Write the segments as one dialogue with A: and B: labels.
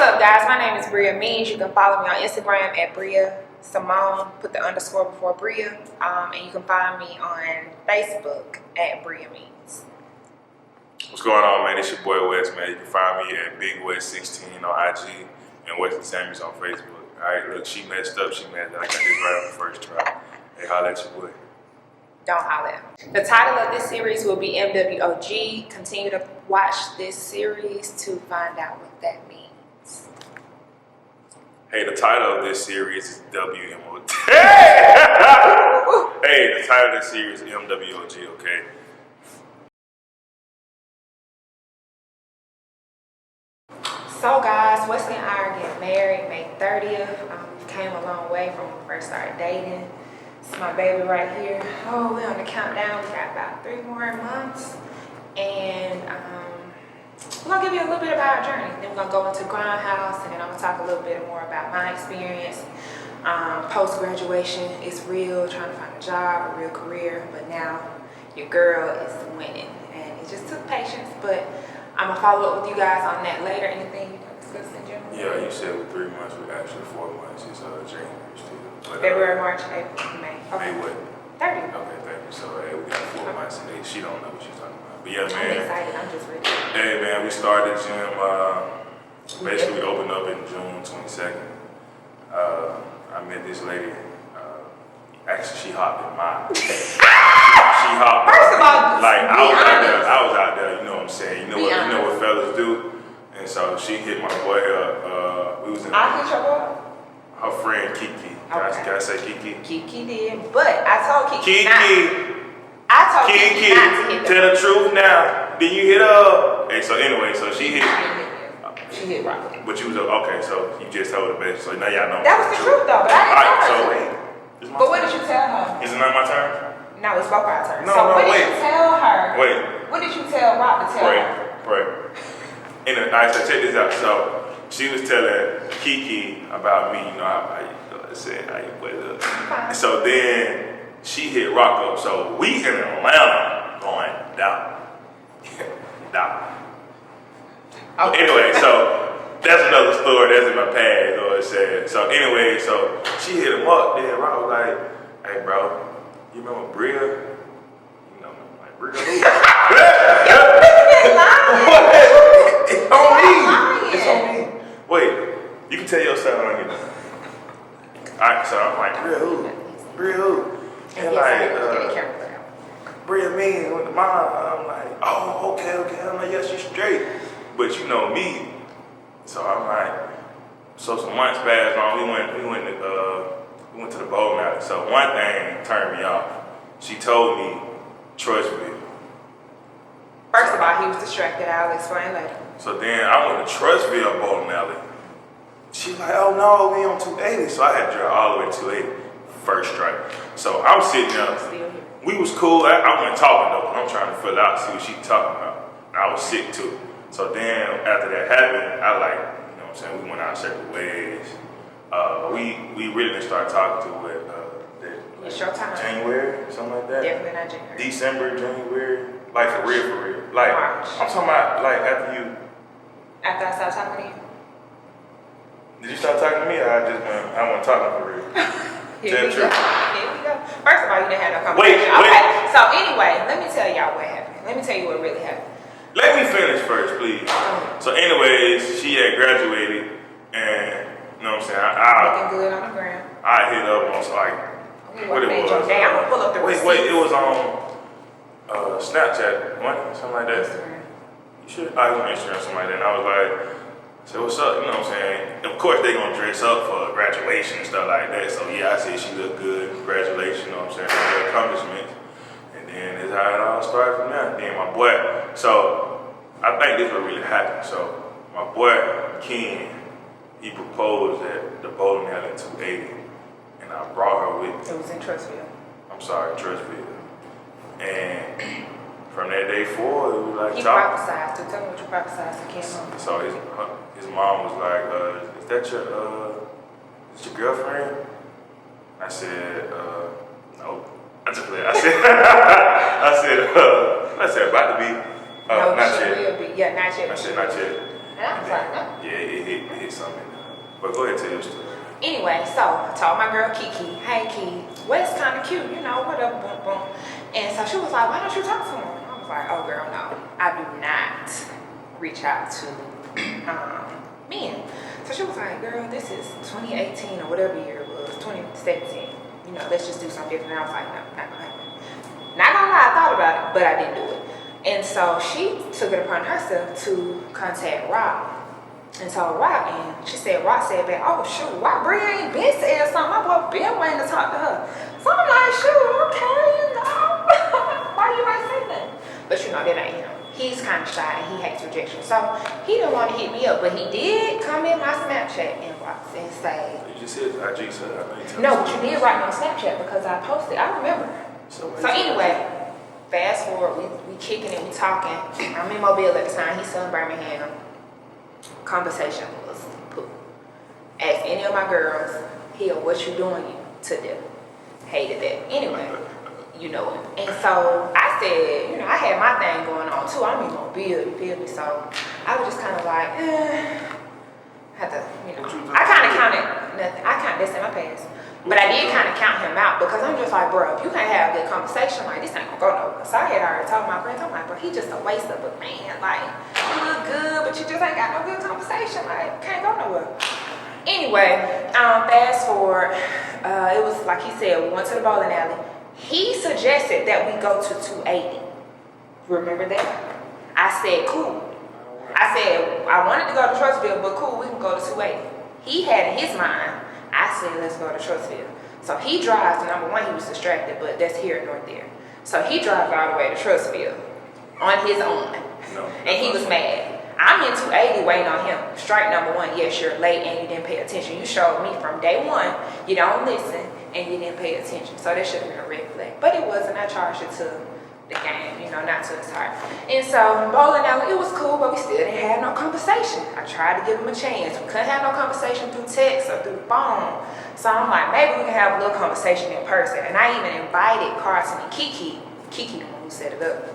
A: up, guys? My name is Bria Means. You can follow me on Instagram at Bria Simone. Put the underscore before Bria. And you can find me on Facebook at Bria Means.
B: What's going on, man? It's your boy Wes, man. You can find me at Big West16 on IG and Wesley Samuals on Facebook. Alright, look, she messed up. I got this right on the first try. Hey, holla at your boy.
A: Don't holler. The title of this series will be MWOG. Continue to watch this series to find out what that means.
B: Hey, the title of this series is WMOG. Hey, the title of this series is MWOG, okay?
A: So guys, Wesley and I are getting married May 30th. Came a long way from when we first started dating. This is my baby right here. Oh, we're on the countdown. We got about 3 more months. And we're going to give you a little bit about our journey. Then we're going to go into Gindhouse, and then I'm going to talk a little bit more about my experience. Post-graduation is real, trying to find a job, a real career. But now your girl is winning. And it just took patience. But I'm going to follow up with you guys on that later. Anything you want to discuss in general?
B: Yeah, you said with 3 months, but actually 4 months. It's January still. But,
A: February, March, April, May. Okay.
B: May what?
A: 30.
B: Okay, thank you. So, hey, we got 4 months and she don't know what she's talking about. But yeah,
A: I'm
B: man.
A: excited. I'm just ready.
B: Hey, man, we started gym. Basically, we opened up in June 22nd. I met this lady. Actually, she hopped in mine. She hopped.
A: First of all,
B: like I was out there. You know what I'm saying? You know what fellas do. And so she hit my boy up. We was in.
A: I hit your boy.
B: Her friend Kiki. Can I say Kiki?
A: Kiki did, but I told Kiki. I told Kiki
B: Kiki,
A: not to hit
B: tell the truth now. Then you hit up. Hey, so anyway, so she hit.
A: She hit Rock.
B: But you was okay. So you just told the best. So now y'all know.
A: That was the truth, though. But I didn't tell her.
B: Wait.
A: But what did you tell her?
B: Is it not my turn?
A: No, it's both our turns.
B: No,
A: what
B: wait.
A: did you tell her?
B: Wait.
A: What did you tell Rock to tell her?
B: Pray. Alright, so check this out. So she was telling Kiki about me, you know how I said how you put it up. So then she hit Rock up. So we in Atlanta going down. down. Okay. Anyway, so that's another story. That's in my past, you know what I'm saying? So anyway, so she hit him up. Then Rock was like, hey bro, you remember Bria? You know, like Bria who? It's on me. It's on me. Wait, you can tell yourself when I get done. Alright, so I'm like, Bria who? Bria who? And like, Bria me with the mom. I'm like, oh, okay. I'm like, yes, you straight. But you know me. So I'm like, so some months passed on. We went to the bowling alley. So one thing turned me off. She told me Trustville.
A: First of all, he was distracted. I'll explain later.
B: So then I went to Trustville bowling alley. She's like, oh no, we on 280. So I had to drive all the way to 280. First strike. So I'm sitting there. We was cool. I wasn't talking though. I'm trying to fill out, see what she talking about. And I was sick too. So then after that happened, I like, you know what I'm saying, we went our separate ways. We really didn't start talking to it.
A: It's your time.
B: January, something like that.
A: Definitely not January.
B: December, January, like for real. Like
A: March.
B: I'm talking about like after you.
A: After I stopped talking to you.
B: Did you start talking to me, or I wasn't talking for real?
A: Here we go. First of all, you didn't have no conversation.
B: Wait.
A: Okay. So anyway, let me tell y'all what happened. Let me tell you what really happened.
B: Let me finish first, please. So anyways, she had graduated, and you know what I'm saying.
A: Looking good on the ground.
B: I hit up on like what it was.
A: I'm gonna pull up the receipts.
B: Wait, it was on Snapchat, something like that.
A: Instagram.
B: You should. I was on Instagram, something like that. And I was like, so what's up? You know what I'm saying? Of course they gonna dress up for graduation and stuff like that. So yeah, I said she looked good. Congratulations, you know what I'm saying? Her accomplishments. And then that's how it all started from there. Then my boy. So I think this what really happened. So my boy Ken, he proposed at the bowling alley in 280. And I brought her with me.
A: It was in Trustville.
B: I'm sorry, Trustville. And from that day forward, it was like
A: he prophesized. Tell me what you prophesized to Ken.
B: So his mom was like, is that your girlfriend? I said, no. I just played. I said, about to be.
A: No,
B: not
A: she
B: yet.
A: will be. Yeah, not yet.
B: I said, not yet.
A: And I was like, no.
B: Yeah, it hit something. But go ahead, tell your story.
A: Anyway, so I told my girl Kiki, hey Kiki, Wes kind of cute, whatever, boom, boom. And so she was like, why don't you talk to him? I was like, oh girl, no, I do not reach out to men. So she was like, girl, this is 2018 or whatever year it was, 2017. Let's just do something different. And I was like, no, not gonna happen. Not gonna lie, I thought about it, but I didn't do it. And so she took it upon herself to contact Rob. And so Rock, and she said, Rock said back, oh shoot, why Bria ain't been said something? My boy been waiting to talk to her. So I'm like, shoot, okay, why you ain't say that? But that ain't him. He's kind of shy and he hates rejection. So he didn't want to hit me up, but he did come in my Snapchat inbox and say,
B: you just said IG, so I know you
A: no, but you did write me on Snapchat because I posted. I remember. So anyway, fast forward, we kicking it, we talking. I'm in Mobile at the time. He's still in Birmingham. Conversation was poop. Ask any of my girls, here, what you doing to them? Hated that. Anyway, you know it. And so I said, I had my thing going on too. I'm in Mobile, you feel me? So I was just kind of like, had to, I kind of counted nothing. That's in my past. But I did kind of count him out because I'm just like, bro, if you can't have a good conversation, like, this ain't gonna go nowhere. So I had already told my friends, I'm like, bro, he just a waste of a man. Like, you look good, but you just ain't got no good conversation. Like, can't go nowhere. Anyway, fast forward, it was like he said, we went to the bowling alley. He suggested that we go to 280. Remember that? I said, cool. I said, I wanted to go to Trustville, but cool, we can go to 280. He had in his mind, I said, let's go to Trustville. So he drives, number one, he was distracted, but that's here nor there. So he drives all the way to Trustville on his own. No, and he was mad. I'm in 280 waiting on him. Strike number one, yes, you're late and you didn't pay attention. You showed me from day one, you don't listen and you didn't pay attention. So that should have been a red flag. But it wasn't. I charged it to the game, not to his heart. And so bowling alley, it was cool, but we still didn't have no conversation. I tried to give him a chance. We couldn't have no conversation through text or through the phone. So I'm like, maybe we can have a little conversation in person. And I even invited Carson and Kiki the one who set it up,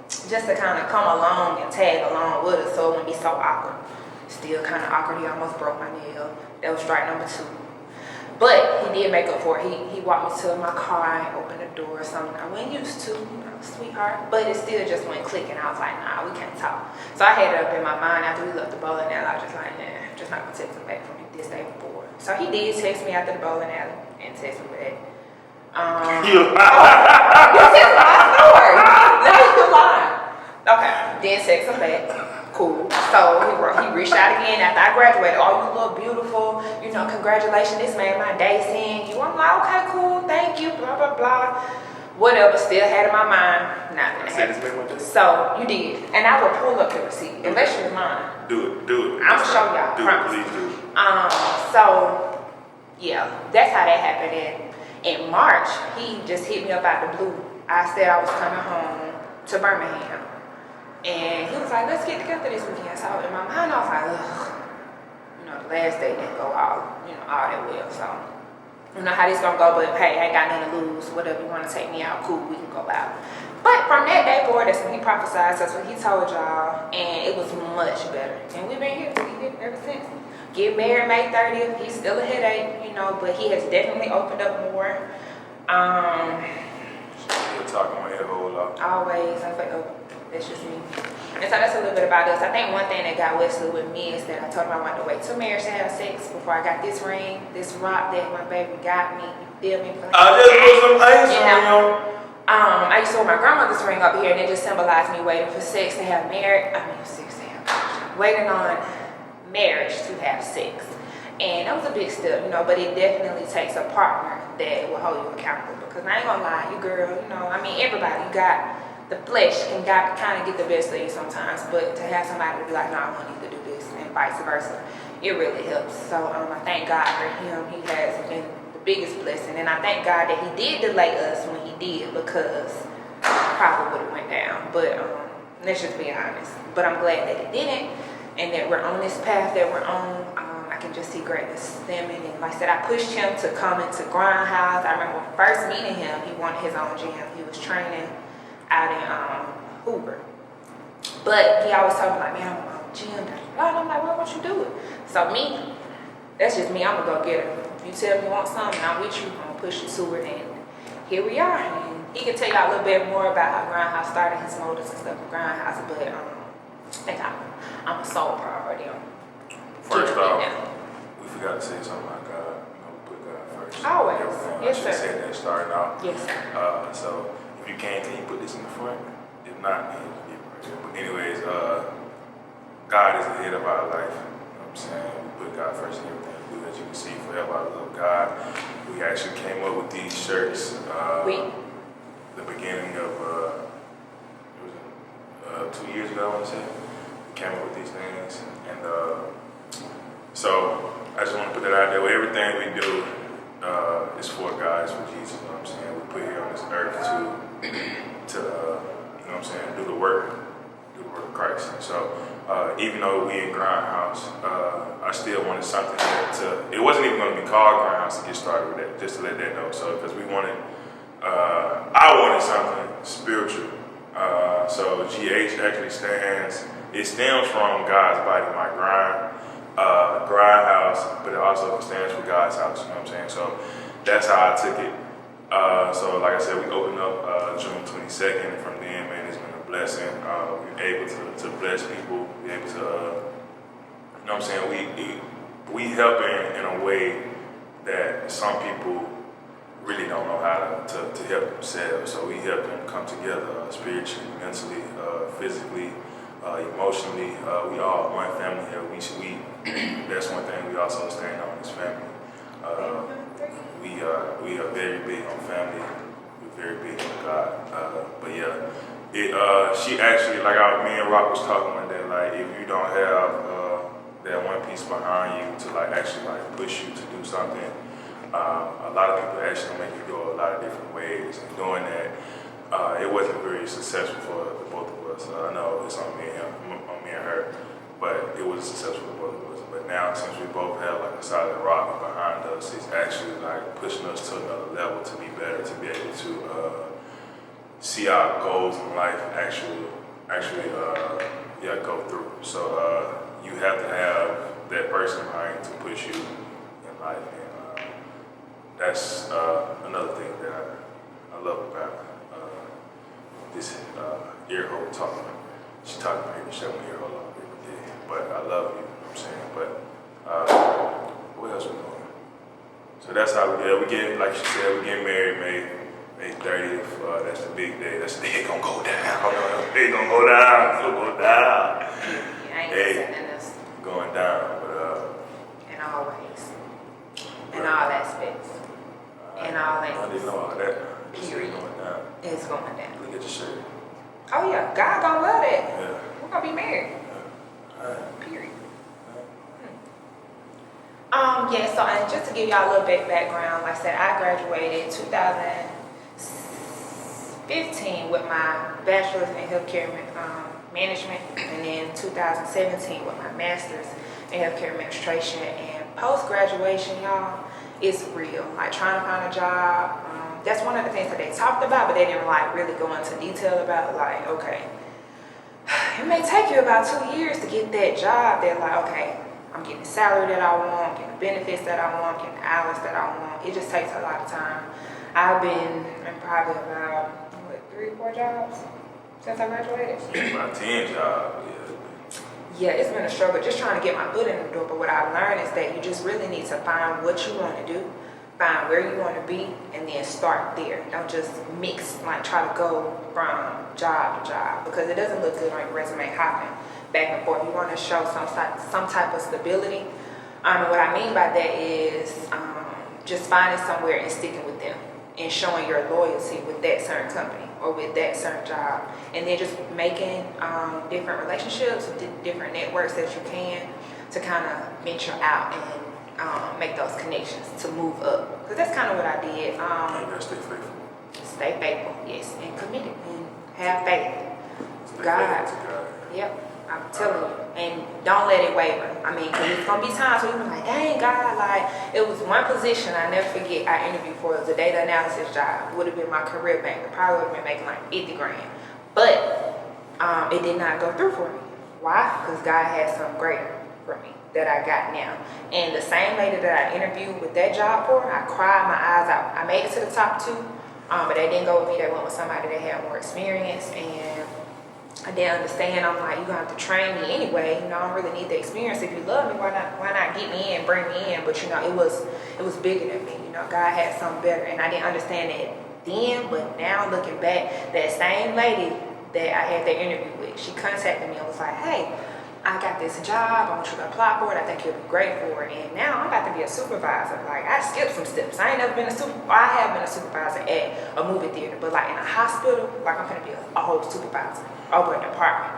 A: just to kind of come along and tag along with us so it wouldn't be so awkward. Still kind of awkward. He almost broke my nail. That was strike number 2. But he did make up for it. He walked me to my car and opened the door, something I wasn't used to, sweetheart. But it still just went clicking. I was like, nah, we can't talk. So I had it up in my mind after we left the bowling alley. I was just like, nah, just not gonna text him back from this day before. So he did text me after the bowling alley and text me back. This is my story. Now you lying. Okay, then text him back. Cool. So he reached out again after I graduated. Oh, you look beautiful. Congratulations. This made my day seeing you. I'm like, okay, cool. Thank you. Blah, blah, blah. Whatever. Still had in my mind. Not gonna happen. So you did. And I will pull up the receipt. Unless you're mine.
B: Do it.
A: I'm gonna show y'all.
B: Do it. Please do.
A: So yeah, that's how that happened. And in March, he just hit me up out the blue. I said I was coming home to Birmingham. And he was like, let's get together this weekend. So in my mind, I was like, ugh. The last day didn't go all that well. So, how this gonna go, but hey, I ain't got nothing to lose. Whatever you want to take me out, cool, we can go out. But from that day forward, that's when he prophesied, that's what he told y'all, and it was much better. And we've been here ever since. Get married May 30th, he's still a headache, but he has definitely opened up more.
B: You're talking my head a whole lot.
A: Always, I feel like, that's just me. And so that's a little bit about us. I think one thing that got Wesley with me is that I told him I wanted to wait till marriage to have sex before I got this ring, this rock that my baby got me. You feel me?
B: I just put some ice on you.
A: I used to wear my grandmother's ring up here, and it just symbolized me waiting for sex to have marriage. Waiting on marriage to have sex. And that was a big step, but it definitely takes a partner that will hold you accountable. Because I ain't gonna lie, you girl, everybody, you got the flesh can kind of get the best of you sometimes, but to have somebody to be like, no, I want you to do this, and vice versa, it really helps. So I thank God for him. He has been the biggest blessing, and I thank God that he did delay us when he did, because probably would have went down. But let's just be honest. But I'm glad that it didn't, and that we're on this path that we're on. I can just see greatness stemming, and like I said, I pushed him to come into Grindhouse. I remember when first meeting him, he wanted his own gym. He was training out in Hoover. But he always told me, like, man, I want my own gym, and I'm like, why won't you do it? So me, that's just me, I'm gonna go get it. If you tell me you want something, I'm with you, I'm gonna push you to it, and here we are. And he can tell y'all a little bit more about how Grindhouse started, his motives and stuff with Grindhouse, but I think I'm a soul priority.
B: First off, we forgot to say something about God. We put God first.
A: Always.
B: Everything.
A: Yes,
B: I should
A: sir.
B: have said that starting off.
A: Yes, sir.
B: So if you can you put this in the front? If not, then you leave it right here. But anyways, God is the head of our life. You know what I'm saying? We put God first in everything we do. As you can see, forever I love God. We actually came up with these shirts. The beginning of 2 years ago, I want to say. We came up with these things, and so I just want to put that out there. Everything we do is for God, it's for Jesus. You know what I'm saying? We put here on this earth to you know what I'm saying, do the work of Christ. And so even though we in Grindhouse, I still wanted something it wasn't even going to be called Grindhouse to get started with that, just to let that know. So because we wanted, I wanted something spiritual. So GH actually stems from God's body, my Grindhouse, but it also stands for God's house, you know what I'm saying? So that's how I took it. So like I said, we opened up June 22nd, and from then, man, it's been a blessing. We're able to bless people, we're able to, you know what I'm saying, we help in a way that some people really don't know how to help themselves. So we help them come together spiritually, mentally, physically, emotionally. We all one family here. We that's one thing we also stand on is family. We are very big on family. We're very big on God. But yeah, she actually, like me and Rock was talking one day, like if you don't have that one piece behind you to like actually like push you to do something, a lot of people actually make you go a lot of different ways, and doing that, it wasn't very successful for the both of us. I know it's on me and her, but it was successful for both of us. But now, since we both have like a solid rock behind us, it's actually like pushing us to another level to be better, to be able to see our goals in life actually go through. So you have to have that person behind you to push you in life. That's another thing that I love about this ear hole talking. She talking to me, she having an ear hole on every day. But I love you, know what I'm saying? But what else we doing? So that's how we get, like she said, we get married May 30th. That's the big day. That's the day it's gonna go down. It's gonna go down. It's gonna go down.
A: Yeah, I ain't saying this.
B: Going down, but
A: in all ways. In all aspects. In all
B: I
A: angles.
B: didn't know all that.
A: Period.
B: It's going down.
A: It's going down.
B: Look at your shirt.
A: Oh yeah, God gonna love that.
B: Yeah.
A: We're gonna be married.
B: Yeah. All right.
A: Period. Yeah, so and just to give y'all a little bit background, like I said, I graduated 2015 with my bachelor's in healthcare management, and then 2017 with my master's in healthcare administration. And post-graduation, y'all, it's real. Like trying to find a job, that's one of the things that they talked about, but they didn't like really go into detail about. Like, okay, it may take you about 2 years to get that job. They're like, okay, I'm getting the salary that I want, getting the benefits that I want, getting the hours that I want. It just takes a lot of time. I've been in probably about 3-4 jobs since I graduated.
B: About 10 jobs,
A: Yeah, it's been a struggle just trying to get my foot in the door. But what I've learned is that you just really need to find what you want to do, find where you want to be, and then start there. Don't just mix, like try to go from job to job, because it doesn't look good on your resume hopping back and forth. You want to show some type of stability. And what I mean by that is just finding somewhere and sticking with them and showing your loyalty with that certain company or with that certain job, and then just making different relationships, different networks that you can to kind of venture out and make those connections to move up. Because that's kind of what I did.
B: you gotta stay faithful.
A: Stay faithful, yes, and committed, and have faith.
B: Stay
A: God.
B: faithful to God.
A: Yep, I'm telling you. And don't let it waver. I mean, because it's going to be times where you're like, dang, God, like, it was one position I never forget I interviewed for. It was a data analysis job. Would have been my career banker. Probably would have been making like 50 grand. But it did not go through for me. Why? Because God had something greater for me that I got now. And the same lady that I interviewed with that job for, I cried my eyes out. I made it to the top 2, but they didn't go with me. They went with somebody that had more experience, and I didn't understand. I'm like, you're gonna have to train me anyway. You know, I don't really need the experience. If you love me, why not get me in, bring me in? But you know, it was bigger than me. You know, God had something better, and I didn't understand it then. But now looking back, that same lady that I had that interview with, she contacted me and was like, hey, I got this job, I want you to apply for it, I think you'll be great for it. And now I'm about to be a supervisor. Like, I skipped some steps. I ain't never been I have been a supervisor at a movie theater, but like in a hospital, like I'm gonna be a whole supervisor over a department.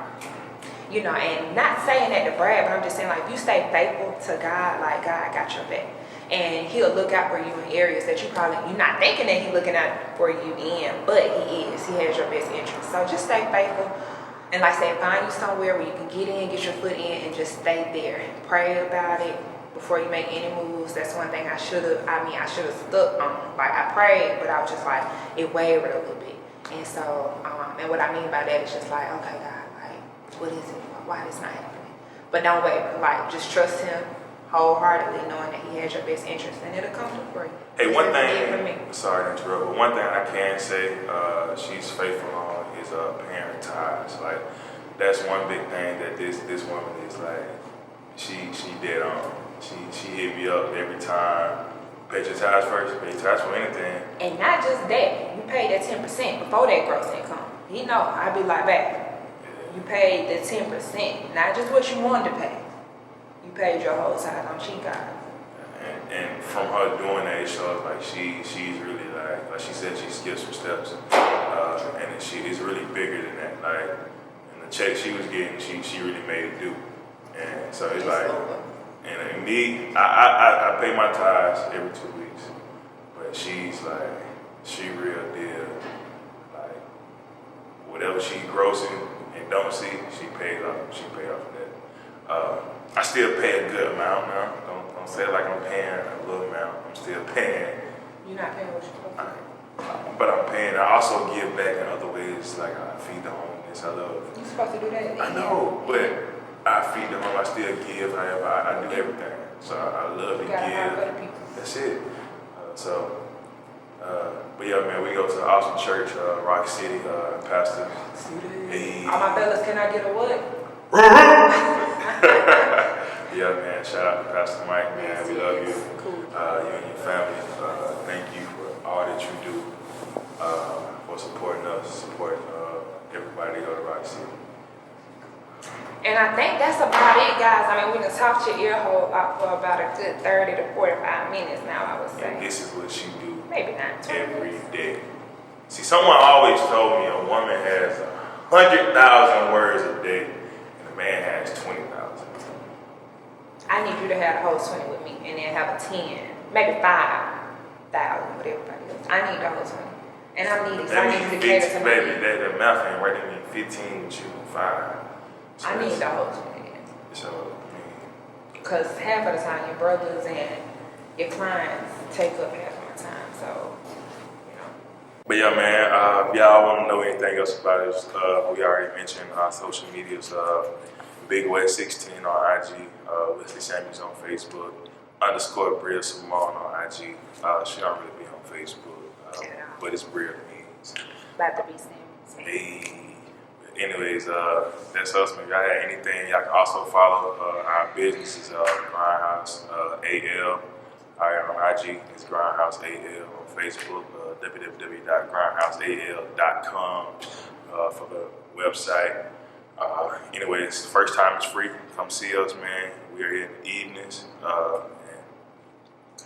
A: You know, and not saying that to brag, but I'm just saying, like, if you stay faithful to God, like, God got your back. And he'll look out for you in areas that you're not thinking that he's looking out for you in, but he is. He has your best interest. So just stay faithful. And like I said, find you somewhere where you can get in, get your foot in, and just stay there. Pray about it before you make any moves. That's one thing I should have stuck on. Like, I prayed, but I was just like, it wavered a little bit. And so, and what I mean by that is just like, okay, God, like, what is it? Why is this not happening? But don't waver. Like, just trust him wholeheartedly, knowing that he has your best interest, and it'll come for you.
B: Hey, one thing, sorry to interrupt, but one thing I can say she's faithful on is parent ties. Like, that's one big thing that this woman is like, she dead on. She hit me up every time. Pay your ties first, pay your ties for anything.
A: And not just that, you paid that 10% before that gross income. You know, I'd be like, babe, you paid the 10%, not just what you wanted to pay. You paid your whole side on cheat guys.
B: And from her doing that, it shows like she's really like she said, she skipped some steps, and she is really bigger than that. Like, and the check she was getting, she really made it do. And so it's like, and me, I pay my tithes every 2 weeks, but she's like, she real deal. Like, whatever she grossing and don't see, she pays off. She pay off of that. I still pay a good amount now. Don't say it like I'm paying a little amount. I'm still paying.
A: You're not paying what you're supposed to.
B: But I'm paying. I also give back in other ways, like I feed the homeless. I love.
A: You're supposed to do that.
B: I know, but I feed the homeless. I still give. However, I do everything. So I love to give. That's it. But yeah, man, we go to the awesome church, Rock City, Pastor.
A: Hey. All my fellas, can I get a what?
B: Yeah, man, shout out to Pastor Mike, man. We love you.
A: Cool.
B: You and your family. Thank you for all that you do, for supporting us, supporting everybody to go to Rock City.
A: And I think that's about it, guys. I mean, we can talk your ear hole out for about a good 30 to 45 minutes now, I would say.
B: And this is what you do.
A: Maybe not 20
B: every
A: minutes.
B: day. See, someone always told me a woman has 100,000 words a day, and a man has 20,000.
A: I need you to have the whole 20 with me, and then have a 10, maybe 5,000 with everybody else. I need the whole 20. And I need it. I need you to cater to me.
B: Baby, that math ain't right. That means 15 with you, 5. So
A: I need the whole 20 then.
B: So,
A: because half of the time your brothers and your clients take up half of my time, so, you know.
B: But yeah, man, if y'all want to know anything else about us, we already mentioned our social medias, Big West 16 on IG, Wesley Samuals on Facebook, _ Bria Simone on IG. She don't really be on Facebook, but it's Bria Means.
A: About to be Samuels.
B: Hey. Anyways, that's us, man. If y'all had anything, y'all can also follow our business is Grindhouse AL. On IG is Grindhouse AL. On Facebook, www.grindhouseal.com for the website. Anyways, the first time is free. Come see us, man. We are here in the evenings.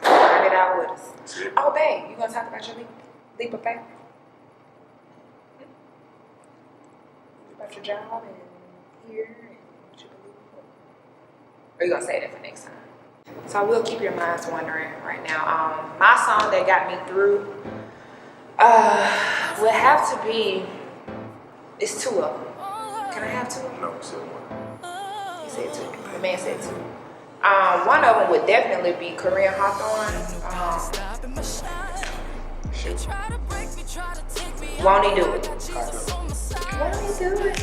A: Find it out with us.
B: That's it.
A: Oh, babe, you gonna talk about your leap of faith? About your job and here and what you believe in? Or are you gonna say that for next time? So I will keep your minds wondering right now. My song that got me through would have to be, it's 2 of them. Can I have 2?
B: No, said 1.
A: He said 2. The man said 2. One of them would definitely be Korean Hawthorne. Shoot. Won't he do it? Won't he do it?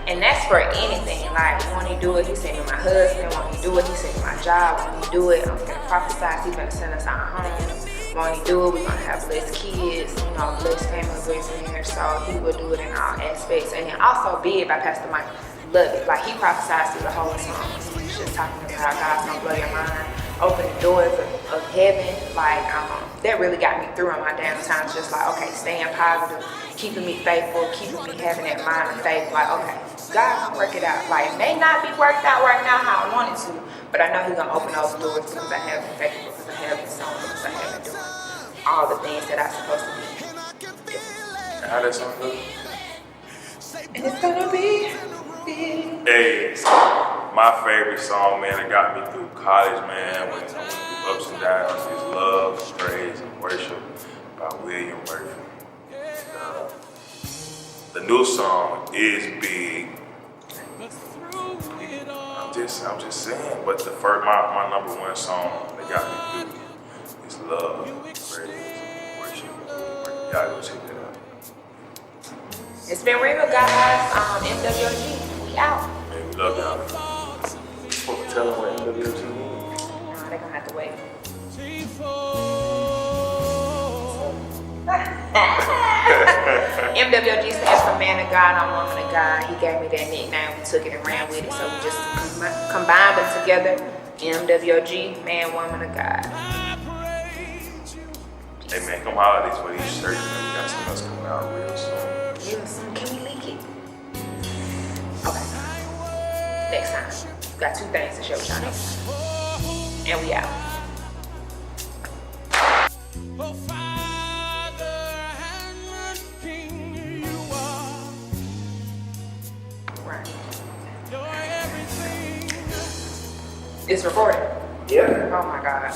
A: And And that's for anything. Like, when he do it, he send me my husband. When he do it, he send me my job. When he do it, I'm gonna prophesize. He's gonna send us our home. When he do it, we're gonna have blessed kids, you know, blessed family, blessed marriage. So he will do it in all aspects. And then also Big by Pastor Mike. Love it. Like, he prophesies through the whole song. He's just talking about God's gonna blow your mind, open the doors of heaven. Like, that really got me through on my down times. Just like, okay, staying positive, keeping me faithful, keeping me having that mind of faith. Like, okay, God gonna work it out. Like, it may not be worked out right now how I want it to, but I know He's gonna open those doors because I have been faithful, because I have been song, because I have been doing all the things that I'm supposed to be.
B: How that song go?
A: And it's gonna be big.
B: Hey, my favorite song, man, that got me through college, man, when I went through ups and downs, is Love, Praise, and Worship by William Murphy. The new song is big. I'm just saying, but the first, my number one song that got me through is Love, Praise, and Worship. Y'all go check that out.
A: It's been real, guys. MWOG, we out.
B: Man, we love y'all. You supposed to tell them what MWOG is?
A: No, they're gonna have to wait. MWOG stands for Man of God, I'm Woman of God. He gave me that nickname. We took it and ran with it, so we just combined them together. MWOG, Man, Woman of God.
B: Hey man, come holidays for these shirts, man. We got something else coming out real soon.
A: Real soon. Can we leak it? Okay. Next time. We got 2 things to show y'all next time. And we out. It's recording.
B: Yeah.
A: Oh my God.